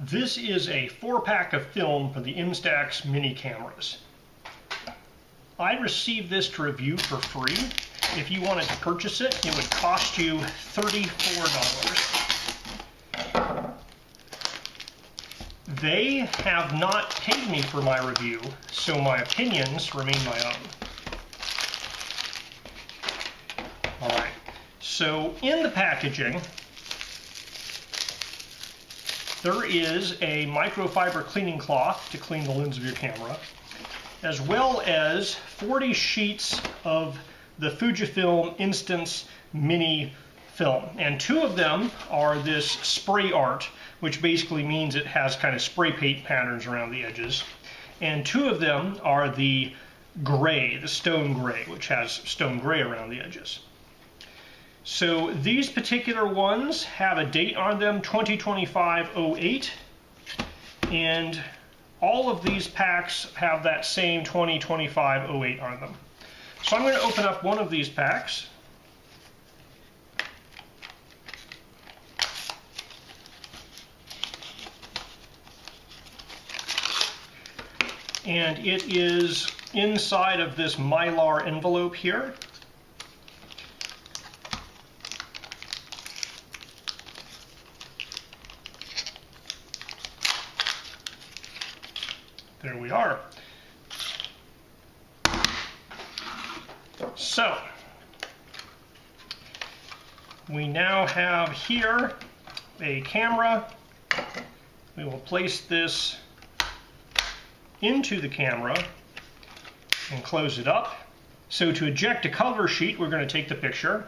This is a 4-pack of film for the Instax Mini cameras. I received this to review for free. If you wanted to purchase it, it would cost you $34. They have not paid me for my review, so my opinions remain my own. Alright, so in the packaging, there is a microfiber cleaning cloth to clean the lens of your camera, as well as 40 sheets of the Fujifilm INSTAX MINI film. And 2 of them are this spray art, which basically means it has kind of spray paint patterns around the edges. And 2 of them are the gray, the stone gray, which has stone gray around the edges. So these particular ones have a date on them, 2025-08, and all of these packs have that same 2025-08 on them. So I'm going to open up one of these packs. And it is inside of this Mylar envelope here. There we are. So, we now have here a camera. We will place this into the camera and close it up. So to eject a cover sheet, we're going to take the picture.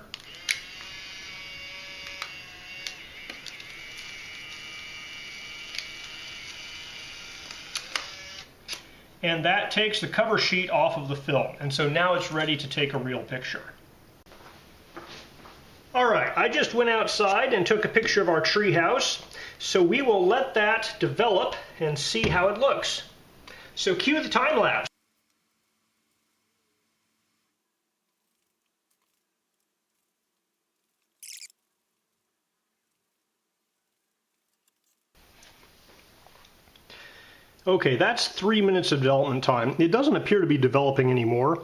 And that takes the cover sheet off of the film. And so now it's ready to take a real picture. Alright, I just went outside and took a picture of our tree house. So we will let that develop and see how it looks. So cue the time lapse. Okay, that's 3 minutes of development time. It doesn't appear to be developing anymore.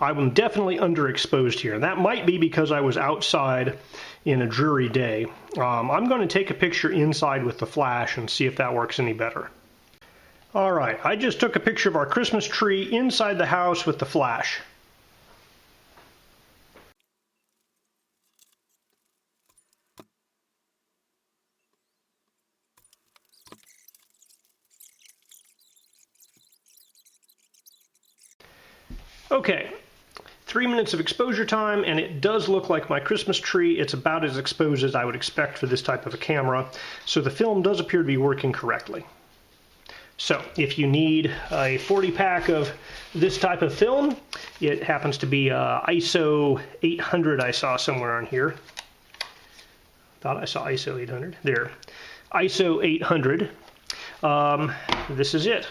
I'm definitely underexposed here. That might be because I was outside in a dreary day. I'm going to take a picture inside with the flash and see if that works any better. Alright, I just took a picture of our Christmas tree inside the house with the flash. Okay, 3 minutes of exposure time, and it does look like my Christmas tree. It's about as exposed as I would expect for this type of a camera, so the film does appear to be working correctly. So, if you need a 40-pack of this type of film, it happens to be ISO 800 I saw somewhere on here. Thought I saw ISO 800. There. ISO 800. This is it.